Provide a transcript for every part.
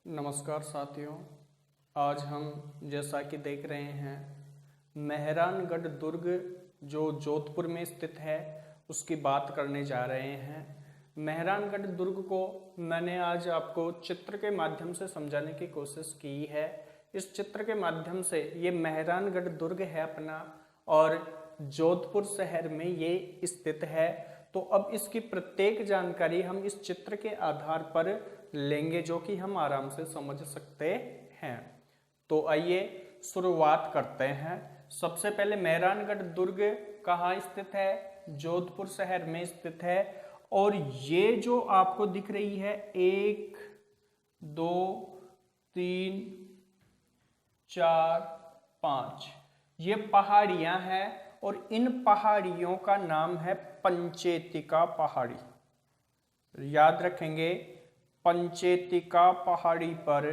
नमस्कार साथियों। आज हम जैसा कि देख रहे हैं मेहरानगढ़ दुर्ग जो जोधपुर में स्थित है उसकी बात करने जा रहे हैं। मेहरानगढ़ दुर्ग को मैंने आज आपको चित्र के माध्यम से समझाने की कोशिश की है। इस चित्र के माध्यम से ये मेहरानगढ़ दुर्ग है अपना और जोधपुर शहर में ये स्थित है। तो अब इसकी प्रत्येक जानकारी हम इस चित्र के आधार पर लेंगे जो कि हम आराम से समझ सकते हैं। तो आइए शुरुआत करते हैं। सबसे पहले मेहरानगढ़ दुर्ग कहाँ स्थित है? जोधपुर शहर में स्थित है। और ये जो आपको दिख रही है 1 2 3 4 5 ये पहाड़ियां हैं और इन पहाड़ियों का नाम है पंचेतिका पहाड़ी। याद रखेंगे, पंचेतिका पहाड़ी पर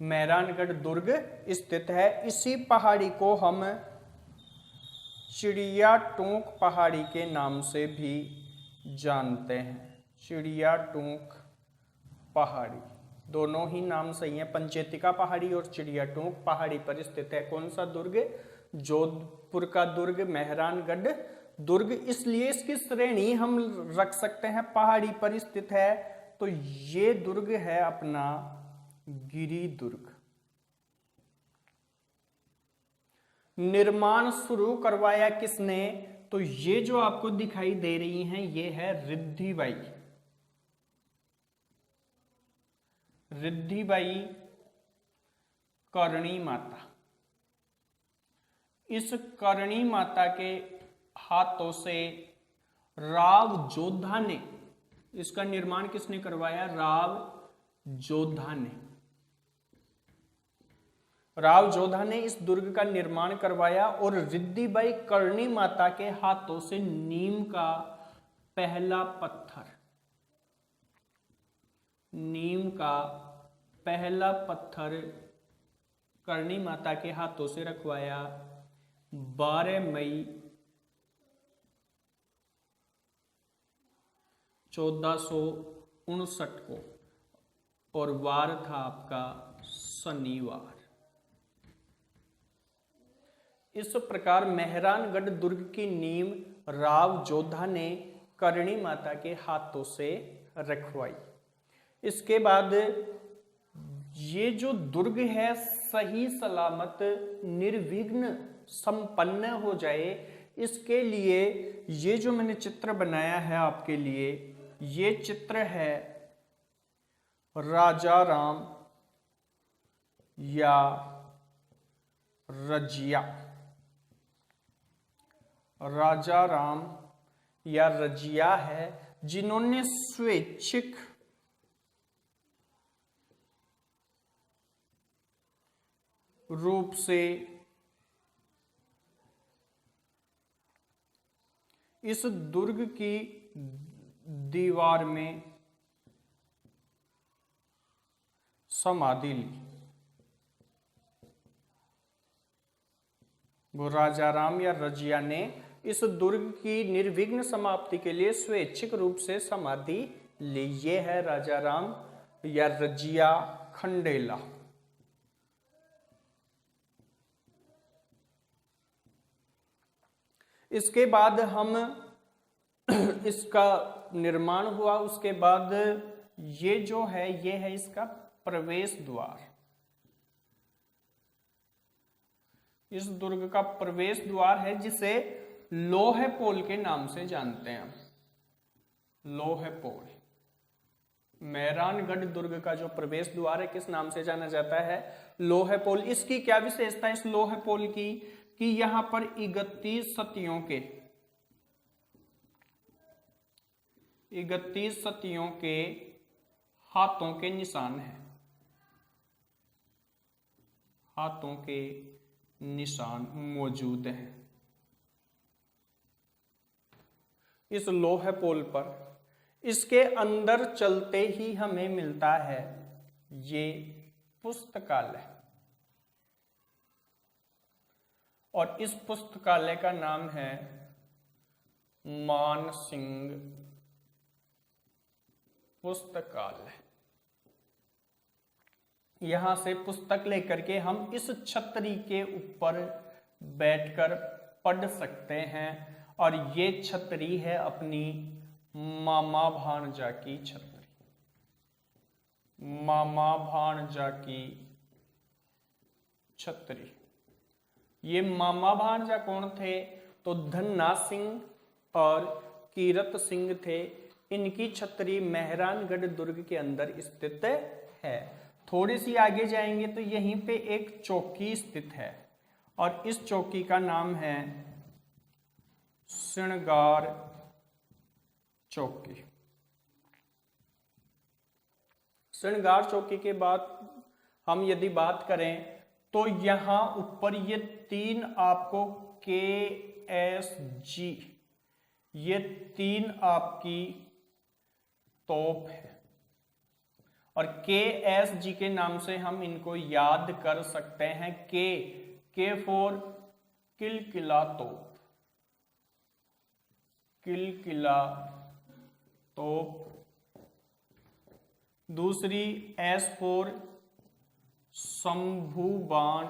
मेहरानगढ़ दुर्ग स्थित है। इसी पहाड़ी को हम चिड़िया टूक पहाड़ी के नाम से भी जानते हैं। चिड़िया टूक पहाड़ी, दोनों ही नाम सही है। पंचेतिका पहाड़ी और चिड़िया टूक पहाड़ी पर स्थित है कौन सा दुर्ग? जोधपुर का दुर्ग मेहरानगढ़ दुर्ग। इसलिए इसकी श्रेणी हम रख सकते हैं पहाड़ी पर स्थित है। तो ये दुर्ग है अपना गिरि दुर्ग। निर्माण शुरू करवाया किसने? तो ये जो आपको दिखाई दे रही हैं ये है रिद्धिबाई। रिद्धिबाई करणी माता। इस करणी माता के हाथों से राव जोधा ने, इसका निर्माण किसने करवाया? राव जोधा ने। राव जोधा ने इस दुर्ग का निर्माण करवाया और रिद्धिबाई करणी माता के हाथों से नीम का पहला पत्थर, नीम का पहला पत्थर करणी माता के हाथों से रखवाया 12 मई 1459 को और वार था आपका शनिवार। इस प्रकार मेहरानगढ़ दुर्ग की नींव राव जोधा ने करणी माता के हाथों से रखवाई। इसके बाद ये जो दुर्ग है सही सलामत निर्विघ्न संपन्न हो जाए, इसके लिए ये जो मैंने चित्र बनाया है आपके लिए, ये चित्र है राजा राम या रजिया। राजा राम या रजिया है जिन्होंने स्वैच्छिक रूप से इस दुर्ग की दीवार में समाधि ली। वो राजा राम या रजिया ने इस दुर्ग की निर्विघ्न समाप्ति के लिए स्वैच्छिक रूप से समाधि ली। ये है राजा राम या रजिया खंडेला। इसके बाद हम इसका निर्माण हुआ, उसके बाद ये जो है ये है इसका प्रवेश द्वार। इस दुर्ग का प्रवेश द्वार है जिसे लोहे पोल के नाम से जानते हैं। लोहे पोल मेहरानगढ़ दुर्ग का जो प्रवेश द्वार है किस नाम से जाना जाता है? लोहे पोल। इसकी क्या विशेषता है इस लोहे पोल की? कि यहां पर 31 सतियों के 31 सतियों के हाथों के निशान हैं। हाथों के निशान मौजूद हैं इस लोहे पोल पर। इसके अंदर चलते ही हमें मिलता है ये पुस्तकालय और इस पुस्तकालय का नाम है मान सिंह पुस्तकालय। यहां से पुस्तक लेकर के हम इस छतरी के ऊपर बैठकर पढ़ सकते हैं। और ये छतरी है अपनी मामा भांजा की छतरी। मामा भांजा की छतरी। ये मामा भांजा कौन थे? तो धन्ना सिंह और कीरत सिंह थे। इनकी छतरी मेहरानगढ़ दुर्ग के अंदर स्थित है। थोड़ी सी आगे जाएंगे तो यहीं पे एक चौकी स्थित है और इस चौकी का नाम है श्रृंगार चौकी। श्रृंगार चौकी के बाद हम यदि बात करें तो यहां ऊपर ये 3 आपको KSG, ये 3 आपकी तोप है और KSG के नाम से हम इनको याद कर सकते हैं। K फॉर किलकिला तोप, किलकिला तोप। दूसरी S फॉर शंभू बाण,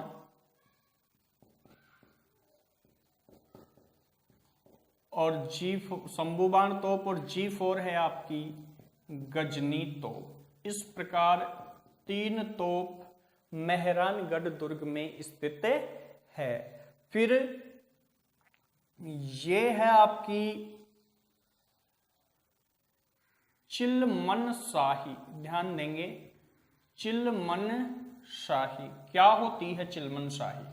और शंभू बाण तोप, और G फॉर है आपकी गजनी तोप। इस प्रकार 3 तोप मेहरानगढ़ दुर्ग में स्थित है। फिर ये है आपकी चिलमन शाही। ध्यान देंगे, चिलमन शाही क्या होती है? चिलमन शाही,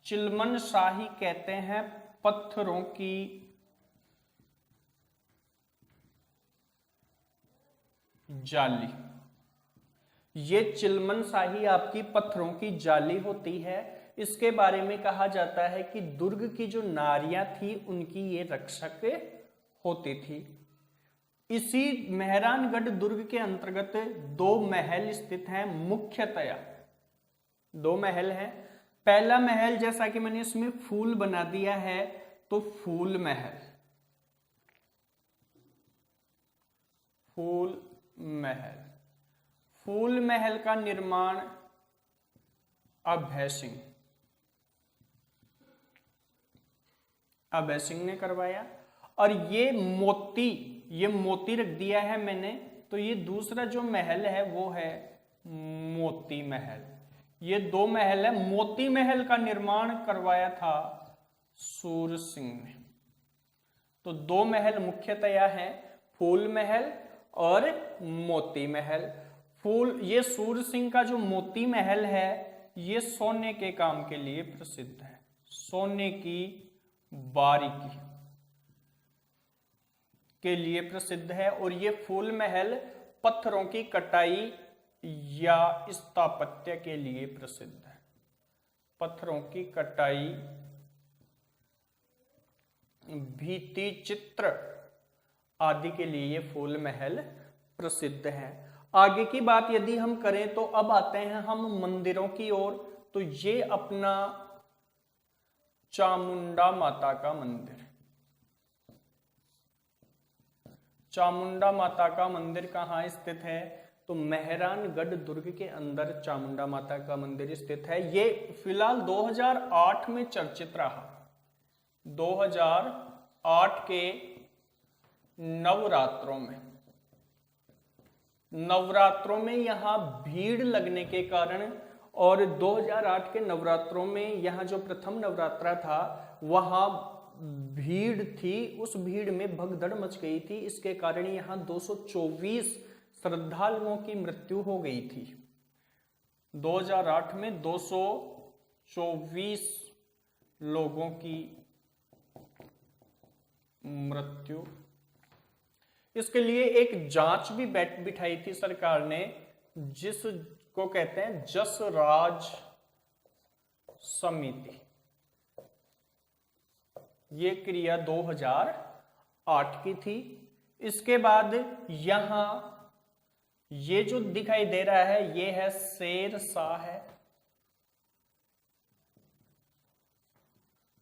चिलमन शाही कहते हैं पत्थरों की जाली। ये चिलमन शाही आपकी पत्थरों की जाली होती है। इसके बारे में कहा जाता है कि दुर्ग की जो नारियां थी उनकी ये रक्षक होती थी। इसी मेहरानगढ़ दुर्ग के अंतर्गत 2 महल स्थित हैं। मुख्यतया 2 महल हैं। पहला महल जैसा कि मैंने इसमें फूल बना दिया है तो फूल महल, फूल महल। फूल महल का निर्माण अभय सिंह ने करवाया। और ये मोती रख दिया है मैंने, तो ये दूसरा जो महल है वो है मोती महल। ये 2 महल है। मोती महल का निर्माण करवाया था सूर सिंह ने। तो 2 महल मुख्यतया है, फूल महल और मोती महल। ये सूर सिंह का जो मोती महल है ये सोने के काम के लिए प्रसिद्ध है, सोने की बारीकी के लिए प्रसिद्ध है। और ये फूल महल पत्थरों की कटाई या स्थापत्य के लिए प्रसिद्ध है। पत्थरों की कटाई, भित्ति चित्र आदि के लिए ये फूल महल प्रसिद्ध है। आगे की बात यदि हम करें तो अब आते हैं हम मंदिरों की ओर। तो ये अपना चामुंडा माता का मंदिर। चामुंडा माता का मंदिर कहाँ स्थित है? तो मेहरानगढ़ दुर्ग के अंदर चामुंडा माता का मंदिर स्थित है। ये फिलहाल 2008 में चर्चित रहा। 2008 के नवरात्रों में यहां भीड़ लगने के कारण, और 2008 के नवरात्रों में यहां जो प्रथम नवरात्रा था वहां भीड़ थी, उस भीड़ में भगदड़ मच गई थी। इसके कारण यहां 224 श्रद्धालुओं की मृत्यु हो गई थी। 2008 में 224 लोगों की मृत्यु। इसके लिए एक जांच भी बिठाई थी सरकार ने, जिसको कहते हैं जसराज समिति। ये क्रिया 2008 की थी। इसके बाद यहां ये जो दिखाई दे रहा है ये है शेरशाह है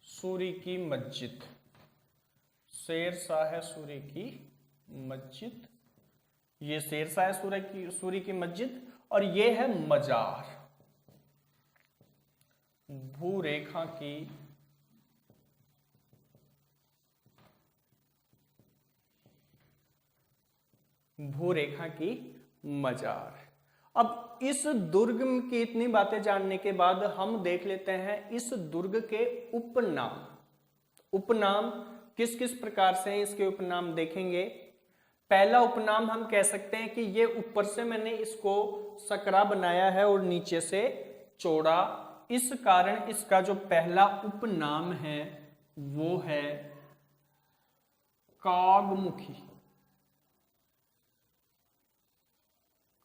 सूरी की मस्जिद। शेरशाह है सूरी की मस्जिद। ये शेरशाह सूरी की मस्जिद, और ये है मजार। भूरेखा की मजार। अब इस दुर्ग की इतनी बातें जानने के बाद हम देख लेते हैं इस दुर्ग के उपनाम। उपनाम किस किस प्रकार से हैं, इसके उपनाम देखेंगे। पहला उपनाम हम कह सकते हैं कि ये ऊपर से मैंने इसको सकरा बनाया है और नीचे से चौड़ा, इस कारण इसका जो पहला उपनाम है वो है कागमुखी।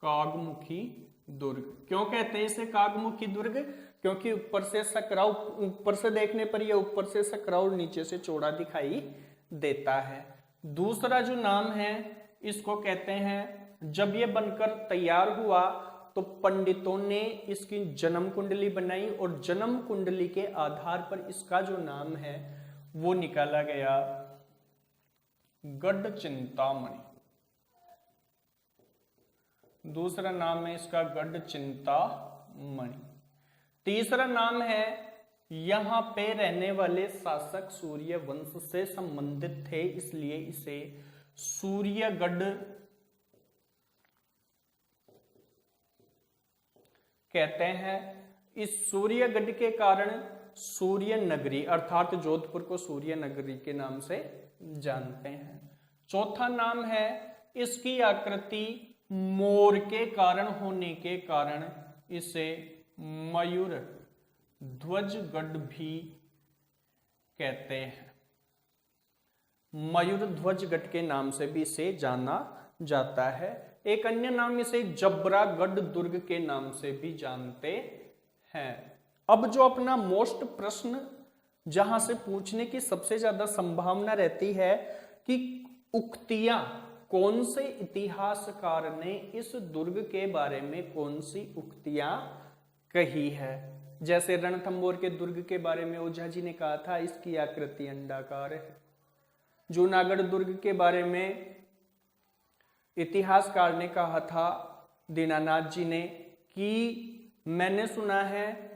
कागमुखी दुर्ग। क्यों कहते हैं इसे कागमुखी दुर्ग? क्योंकि ऊपर से सकरा, ऊपर से देखने पर यह ऊपर से सकरा और नीचे से चौड़ा दिखाई देता है। दूसरा जो नाम है इसको कहते हैं, जब ये बनकर तैयार हुआ तो पंडितों ने इसकी जन्म कुंडली बनाई और जन्म कुंडली के आधार पर इसका जो नाम है वो निकाला गया गढ़ चिंतामणि। दूसरा नाम है इसका गढ़ चिंतामणि। तीसरा नाम है, यहां पे रहने वाले शासक सूर्य वंश से संबंधित थे, इसलिए इसे सूर्यगढ़ कहते हैं। इस सूर्यगढ़ के कारण सूर्य नगरी अर्थात जोधपुर को सूर्य नगरी के नाम से जानते हैं। चौथा नाम है, इसकी आकृति मोर के कारण होने के कारण इसे मयूर ध्वजगढ़ भी कहते हैं। मयूर ध्वजगढ़ के नाम से भी इसे जाना जाता है। एक अन्य नाम इसे जबरागढ़ दुर्ग के नाम से भी जानते हैं। अब जो अपना मोस्ट प्रश्न जहां से पूछने की सबसे ज्यादा संभावना रहती है कि उक्तियां, कौन से इतिहासकार ने इस दुर्ग के बारे में कौन सी उक्तियां कही है। जैसे रणथंभौर के दुर्ग के बारे में ओझा जी ने कहा था इसकी आकृति अंडाकार है। जूनागढ़ दुर्ग के बारे में इतिहासकार ने कहा था दीनानाथ जी ने कि मैंने सुना है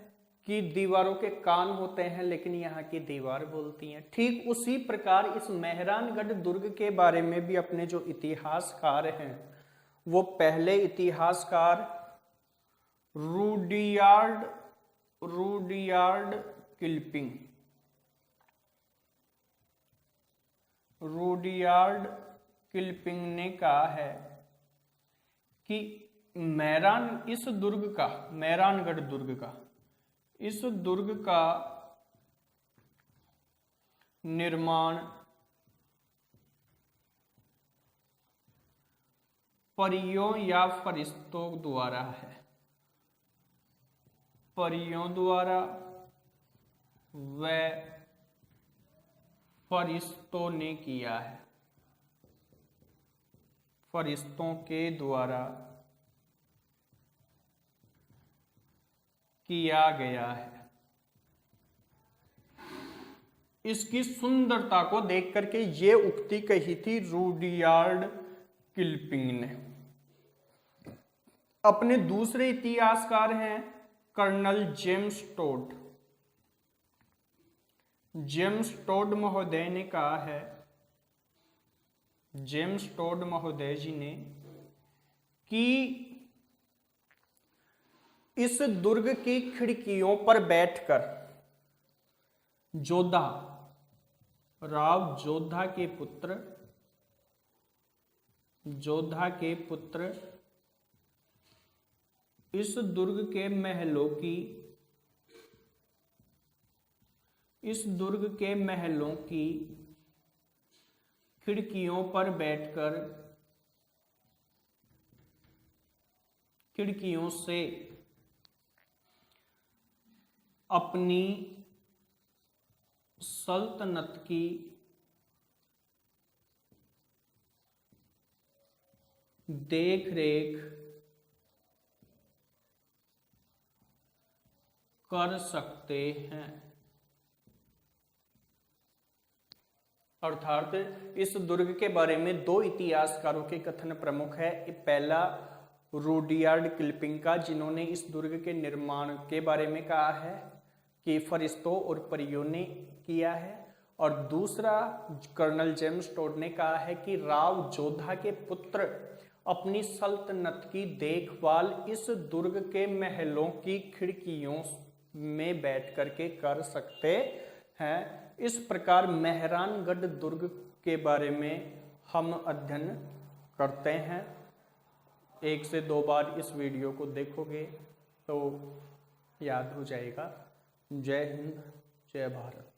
कि दीवारों के कान होते हैं लेकिन यहाँ की दीवार बोलती हैं। ठीक उसी प्रकार इस मेहरानगढ़ दुर्ग के बारे में भी अपने जो इतिहासकार हैं वो पहले इतिहासकार रूडियार्ड किल्पिंग ने कहा है कि मेहरानगढ़ दुर्ग का निर्माण परियों या फरिश्तों द्वारा है। परियों द्वारा व फरिश्तों ने किया है। फरिश्तों के द्वारा किया गया है। इसकी सुंदरता को देख करके ये उक्ति कही थी रूडियार्ड किल्पिंग ने। अपने दूसरे इतिहासकार हैं कर्नल जेम्स टोड महोदय ने कहा है, जेम्स टोड महोदय जी ने, कि इस दुर्ग की खिड़कियों पर बैठकर राव जोधा के पुत्र इस दुर्ग के महलों की खिड़कियों पर बैठकर खिड़कियों से अपनी सल्तनत की देखरेख कर सकते हैं। अर्थात इस दुर्ग के बारे में दो इतिहासकारों के कथन प्रमुख है। पहला रुडयार्ड किपलिंग का, जिन्होंने इस दुर्ग के निर्माण के बारे में कहा है कि फरिश्तों और परियों ने किया है, और दूसरा कर्नल जेम्स टोड ने कहा है कि राव जोधा के पुत्र अपनी सल्तनत की देखभाल इस दुर्ग के महलों की खिड़कियों में बैठ करके कर सकते हैं। इस प्रकार मेहरानगढ़ दुर्ग के बारे में हम अध्ययन करते हैं। 1 से 2 बार इस वीडियो को देखोगे तो याद हो जाएगा। जय हिंद, जय भारत।